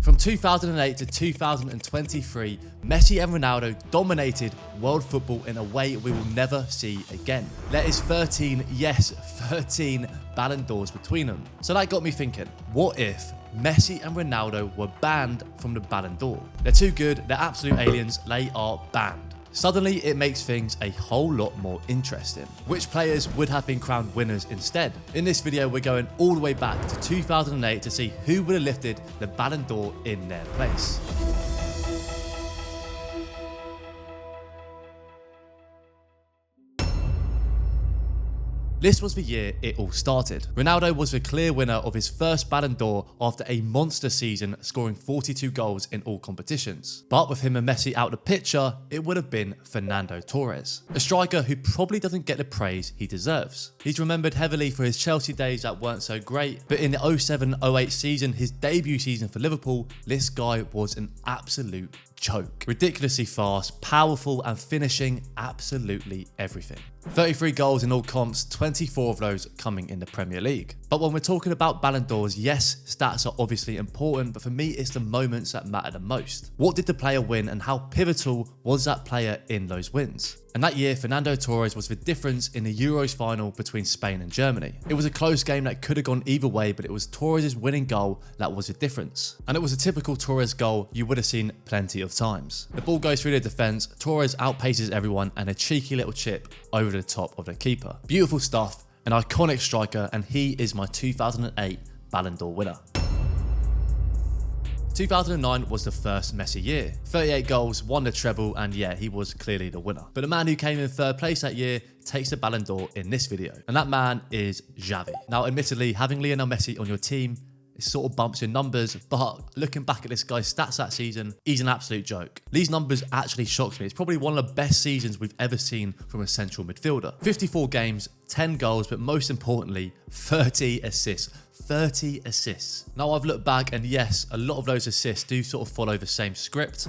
From 2008 to 2023, Messi and Ronaldo dominated world football in a way we will never see again. There is 13, yes, 13 Ballon d'Ors between them. So that got me thinking, what if Messi and Ronaldo were banned from the Ballon d'Or? They're too good, they're absolute aliens, they are banned. Suddenly, it makes things a whole lot more interesting. Which players would have been crowned winners instead? In this video, we're going all the way back to 2008 to see who would have lifted the Ballon d'Or in their place. This was the year it all started. Ronaldo was the clear winner of his first Ballon d'Or after a monster season, scoring 42 goals in all competitions. But with him and Messi out the picture, it would have been Fernando Torres, a striker who probably doesn't get the praise he deserves. He's remembered heavily for his Chelsea days that weren't so great, but in the 07-08 season, his debut season for Liverpool, this guy was an absolute joke. Ridiculously fast, powerful, and finishing absolutely everything. 33 goals in all comps, 24 of those coming in the Premier League. But when we're talking about Ballon d'Ors, yes, stats are obviously important, but for me, it's the moments that matter the most. What did the player win and how pivotal was that player in those wins? And that year, Fernando Torres was the difference in the Euros final between Spain and Germany. It was a close game that could have gone either way, but it was Torres' winning goal that was the difference. And it was a typical Torres goal you would have seen plenty of times. The ball goes through the defence, Torres outpaces everyone, and a cheeky little chip over the top of the keeper. Beautiful stuff, an iconic striker, and he is my 2008 Ballon d'Or winner. 2009 was the first Messi year. 38 goals, won the treble, and yeah, he was clearly the winner. But the man who came in third place that year takes the Ballon d'Or in this video, and that man is Xavi. Now, admittedly, having Lionel Messi on your team, it sort of bumps your numbers, but looking back at this guy's stats that season, he's an absolute joke. These numbers actually shocked me. It's probably one of the best seasons we've ever seen from a central midfielder. 54 games, 10 goals, but most importantly, 30 assists. 30 assists. Now, I've looked back, and yes, a lot of those assists do sort of follow the same script.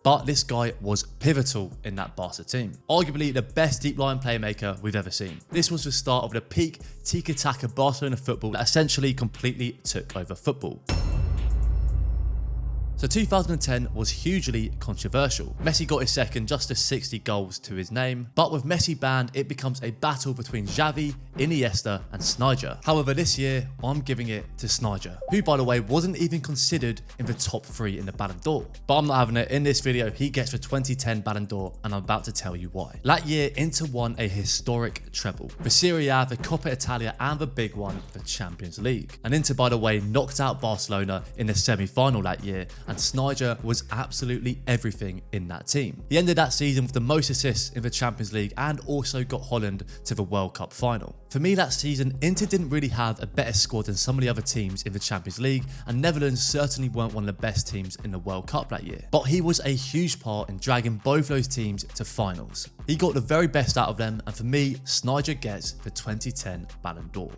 But this guy was pivotal in that Barca team. Arguably the best deep line playmaker we've ever seen. This was the start of the peak tiki-taka Barcelona football that essentially completely took over football. So 2010 was hugely controversial. Messi got his second, just to 60 goals to his name. But with Messi banned, it becomes a battle between Xavi, Iniesta and Sneijder. However, this year, I'm giving it to Sneijder, who by the way wasn't even considered in the top 3 in the Ballon d'Or. But I'm not having it. In this video, he gets the 2010 Ballon d'Or, and I'm about to tell you why. That year, Inter won a historic treble. The Serie A, the Coppa Italia, and the big one, the Champions League. And Inter, by the way, knocked out Barcelona in the semi-final that year, and Sneijder was absolutely everything in that team. He ended that season with the most assists in the Champions League and also got Holland to the World Cup final. For me that season, Inter didn't really have a better squad than some of the other teams in the Champions League, and Netherlands certainly weren't one of the best teams in the World Cup that year. But he was a huge part in dragging both those teams to finals. He got the very best out of them, and for me, Sneijder gets the 2010 Ballon d'Or.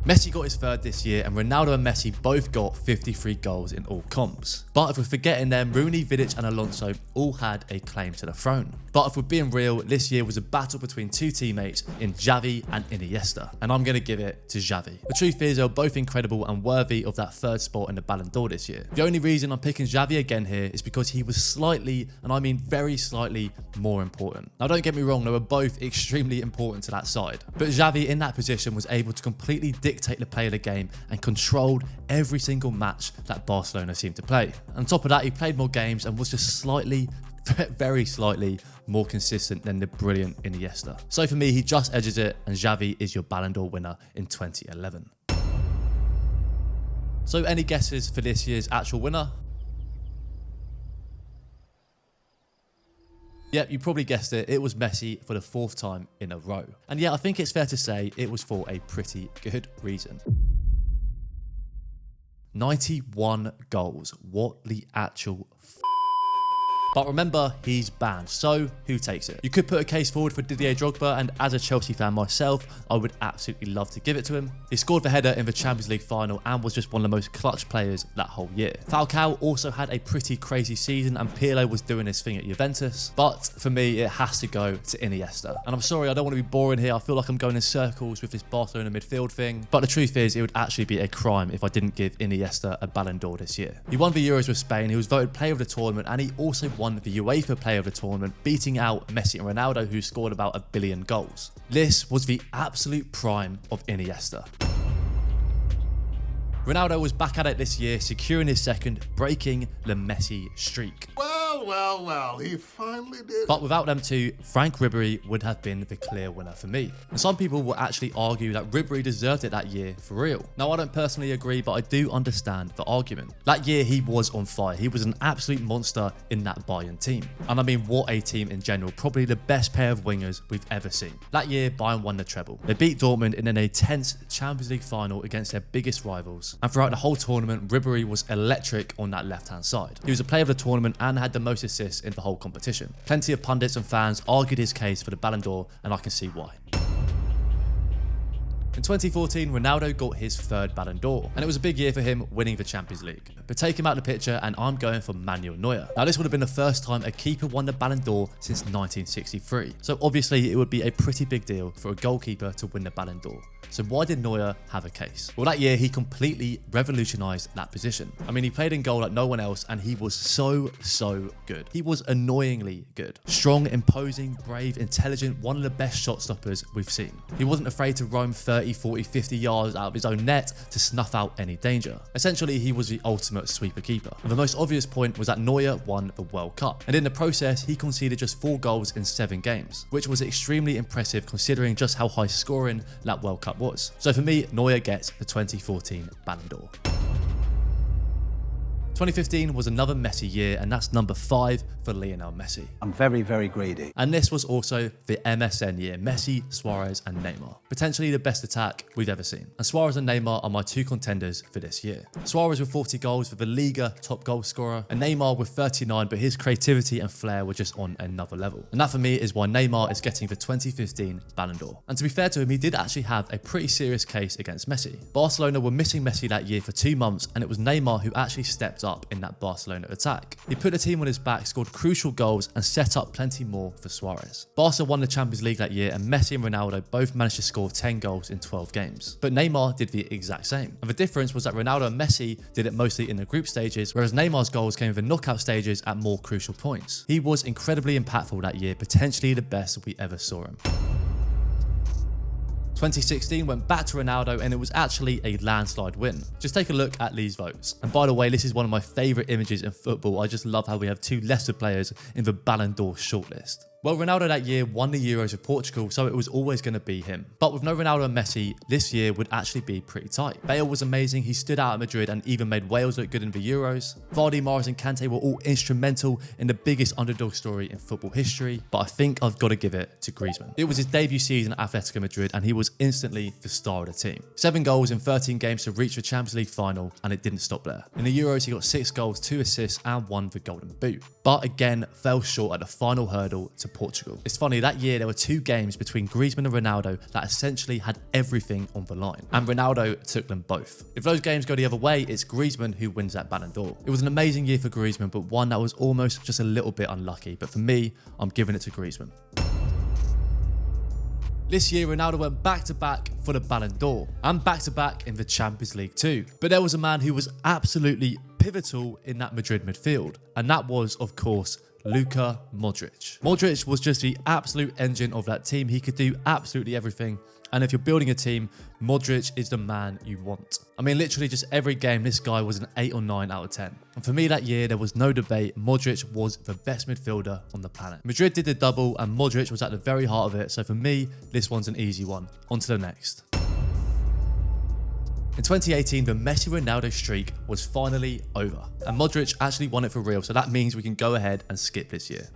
Messi got his third this year, and Ronaldo and Messi both got 53 goals in all comps. But if we're forgetting them, Rooney, Vidic and Alonso all had a claim to the throne. But if we're being real, this year was a battle between two teammates in Xavi and Iniesta, and I'm going to give it to Xavi. The truth is, they're both incredible and worthy of that third spot in the Ballon d'Or this year. The only reason I'm picking Xavi again here is because he was slightly, and I mean very slightly, more important. Now don't get me wrong, they were both extremely important to that side. But Xavi in that position was able to completely dictate the play of the game and controlled every single match that Barcelona seemed to play. On top of that, he played more games and was just slightly, very slightly more consistent than the brilliant Iniesta. So for me, he just edges it, and Xavi is your Ballon d'Or winner in 2011. So any guesses for this year's actual winner? Yep, you probably guessed it. It was Messi for the 4th time in a row. And yeah, I think it's fair to say it was for a pretty good reason. 91 goals. What the actual But remember, he's banned, so who takes it? You could put a case forward for Didier Drogba, and as a Chelsea fan myself, I would absolutely love to give it to him. He scored the header in the Champions League final and was just one of the most clutch players that whole year. Falcao also had a pretty crazy season, and Pirlo was doing his thing at Juventus, but for me, it has to go to Iniesta. And I'm sorry, I don't want to be boring here. I feel like I'm going in circles with this Barcelona midfield thing, but the truth is, it would actually be a crime if I didn't give Iniesta a Ballon d'Or this year. He won the Euros with Spain, he was voted player of the tournament, and he also won the UEFA player of the tournament, beating out Messi and Ronaldo, who scored about 1 billion goals. This was the absolute prime of Iniesta. Ronaldo was back at it this year, securing his second, breaking the Messi streak. Well, he finally did. But without them two, Frank Ribery would have been the clear winner for me. And some people will actually argue that Ribery deserved it that year for real. Now, I don't personally agree, but I do understand the argument. That year, he was on fire. He was an absolute monster in that Bayern team. And I mean, what a team in general. Probably the best pair of wingers we've ever seen. That year, Bayern won the treble. They beat Dortmund in a tense Champions League final against their biggest rivals. And throughout the whole tournament, Ribery was electric on that left-hand side. He was a player of the tournament and had the most assists in the whole competition. Plenty of pundits and fans argued his case for the Ballon d'Or, and I can see why. In 2014, Ronaldo got his third Ballon d'Or, and it was a big year for him winning the Champions League. But take him out of the picture, and I'm going for Manuel Neuer. Now, this would have been the first time a keeper won the Ballon d'Or since 1963, so obviously it would be a pretty big deal for a goalkeeper to win the Ballon d'Or. So why did Neuer have a case? Well, that year he completely revolutionized that position. I mean, he played in goal like no one else, and he was so good. He was annoyingly good. Strong, imposing, brave, intelligent, one of the best shot stoppers we've seen. He wasn't afraid to roam 30, 40, 50 yards out of his own net to snuff out any danger. Essentially, he was the ultimate sweeper keeper. And the most obvious point was that Neuer won the World Cup. And in the process, he conceded just 4 goals in 7 games, which was extremely impressive considering just how high scoring that World Cup was. So for me, Neuer gets the 2014 Ballon d'Or. 2015 was another Messi year, and that's number 5 for Lionel Messi. I'm very greedy. And this was also the MSN year, Messi, Suarez and Neymar. Potentially the best attack we've ever seen. And Suarez and Neymar are my 2 contenders for this year. Suarez with 40 goals for the Liga top goal scorer, and Neymar with 39, but his creativity and flair were just on another level. And that for me is why Neymar is getting the 2015 Ballon d'Or. And to be fair to him, he did actually have a pretty serious case against Messi. Barcelona were missing Messi that year for 2 months, and it was Neymar who actually stepped up in that Barcelona attack. He put the team on his back, scored crucial goals and set up plenty more for Suarez. Barca won the Champions League that year, and Messi and Ronaldo both managed to score 10 goals in 12 games. But Neymar did the exact same. And the difference was that Ronaldo and Messi did it mostly in the group stages, whereas Neymar's goals came in the knockout stages at more crucial points. He was incredibly impactful that year, potentially the best we ever saw him. 2016 went back to Ronaldo, and it was actually a landslide win. Just take a look at these votes. And by the way, this is one of my favourite images in football. I just love how we have 2 Leicester players in the Ballon d'Or shortlist. Well, Ronaldo that year won the Euros with Portugal, so it was always going to be him. But with no Ronaldo and Messi, this year would actually be pretty tight. Bale was amazing, he stood out at Madrid and even made Wales look good in the Euros. Vardy, Mahrez and Kante were all instrumental in the biggest underdog story in football history, but I think I've got to give it to Griezmann. It was his debut season at Atletico Madrid, and he was instantly the star of the team. 7 goals in 13 games to reach the Champions League final, and it didn't stop there. In the Euros, he got 6 goals, 2 assists and won the Golden Boot. But again, fell short at the final hurdle to Portugal. It's funny, that year there were 2 games between Griezmann and Ronaldo that essentially had everything on the line, and Ronaldo took them both. If those games go the other way, it's Griezmann who wins that Ballon d'Or. It was an amazing year for Griezmann, but one that was almost just a little bit unlucky, but for me, I'm giving it to Griezmann. This year, Ronaldo went back-to-back for the Ballon d'Or, and back-to-back in the Champions League too. But there was a man who was absolutely pivotal in that Madrid midfield, and that was, of course, Luka Modric. Modric was just the absolute engine of that team. He could do absolutely everything. And if you're building a team, Modric is the man you want. I mean, literally just every game, this guy was an 8 or 9 out of 10. And for me that year, there was no debate. Modric was the best midfielder on the planet. Madrid did the double, and Modric was at the very heart of it. So for me, this one's an easy one. On to the next. In 2018, the Messi-Ronaldo streak was finally over. And Modric actually won it for real, so that means we can go ahead and skip this year.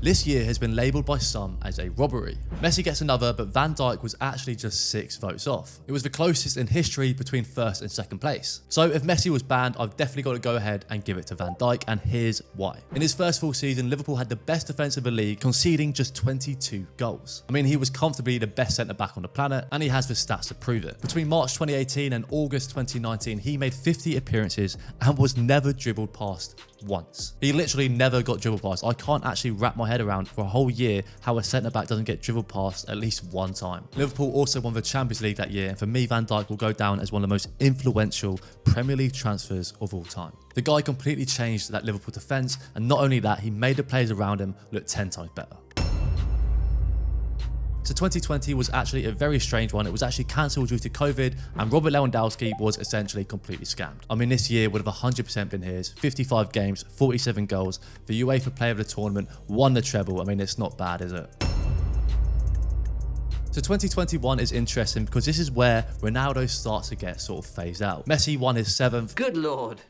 This year has been labelled by some as a robbery. Messi gets another, but Van Dijk was actually just 6 votes off. It was the closest in history between first and second place. So if Messi was banned, I've definitely got to go ahead and give it to Van Dijk, and here's why. In his first full season, Liverpool had the best defence of the league, conceding just 22 goals. I mean, he was comfortably the best centre-back on the planet, and he has the stats to prove it. Between March 2018 and August 2019, he made 50 appearances and was never dribbled past once. He literally never got dribbled past. I can't actually wrap my head around for a whole year how a centre-back doesn't get dribbled past at least one time. Liverpool also won the Champions League that year, and for me, Van Dijk will go down as one of the most influential Premier League transfers of all time. The guy completely changed that Liverpool defence, and not only that, he made the players around him look 10 times better. So 2020 was actually a very strange one. It was actually cancelled due to COVID, and Robert Lewandowski was essentially completely scammed. I mean, this year would have 100% been his. 55 games, 47 goals, the UEFA Player of the Tournament, won the treble. I mean, it's not bad, is it? So 2021 is interesting because this is where Ronaldo starts to get sort of phased out. Messi won his 7th. Good Lord,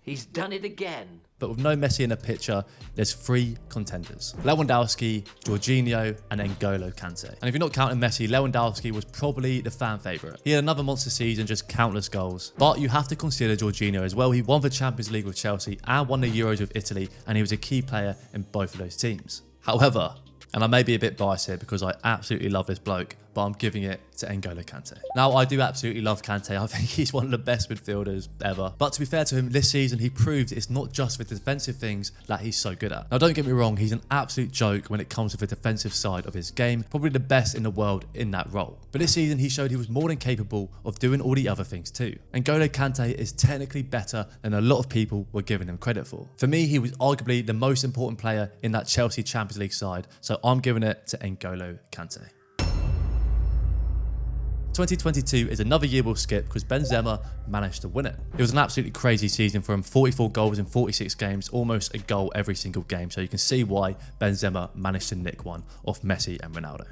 he's done it again. But with no Messi in the picture, there's 3 contenders: Lewandowski, Jorginho, and N'Golo Kante. And if you're not counting Messi, Lewandowski was probably the fan favourite. He had another monster season, just countless goals. But you have to consider Jorginho as well. He won the Champions League with Chelsea and won the Euros with Italy, and he was a key player in both of those teams. However, and I may be a bit biased here because I absolutely love this bloke, but I'm giving it to N'Golo Kante. Now, I do absolutely love Kante. I think he's one of the best midfielders ever. But to be fair to him, this season he proved it's not just the defensive things that he's so good at. Now, don't get me wrong, he's an absolute joke when it comes to the defensive side of his game, probably the best in the world in that role. But this season he showed he was more than capable of doing all the other things too. N'Golo Kante is technically better than a lot of people were giving him credit for. For me, he was arguably the most important player in that Chelsea Champions League side, so I'm giving it to N'Golo Kante. 2022 is another year we'll skip because Benzema managed to win it. It was an absolutely crazy season for him. 44 goals in 46 games, almost a goal every single game. So you can see why Benzema managed to nick one off Messi and Ronaldo.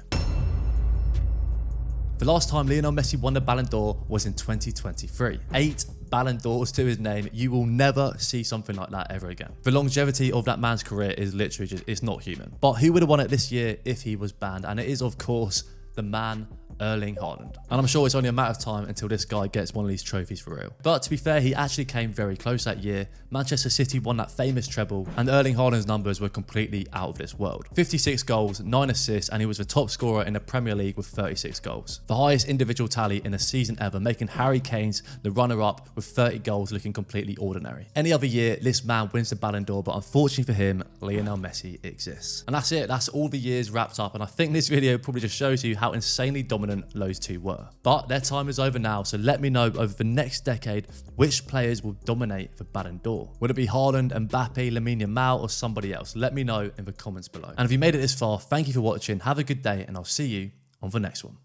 The last time Lionel Messi won the Ballon d'Or was in 2023. 8 Ballon d'Ors to his name. You will never see something like that ever again. The longevity of that man's career is literally just, it's not human. But who would have won it this year if he was banned? And it is, of course, the man Erling Haaland. And I'm sure it's only a matter of time until this guy gets one of these trophies for real. But to be fair, he actually came very close that year. Manchester City won that famous treble, and Erling Haaland's numbers were completely out of this world. 56 goals, 9 assists, and he was the top scorer in the Premier League with 36 goals. The highest individual tally in a season ever, making Harry Kane's the runner-up with 30 goals looking completely ordinary. Any other year, this man wins the Ballon d'Or, but unfortunately for him, Lionel Messi exists. And that's it. That's all the years wrapped up, and I think this video probably just shows you how insanely dominant those two were. But their time is over now, so let me know over the next decade which players will dominate the Ballon d'Or. Would it be Haaland, Mbappe, Lamine Yamal, or somebody else? Let me know in the comments below. And if you made it this far, thank you for watching, have a good day, and I'll see you on the next one.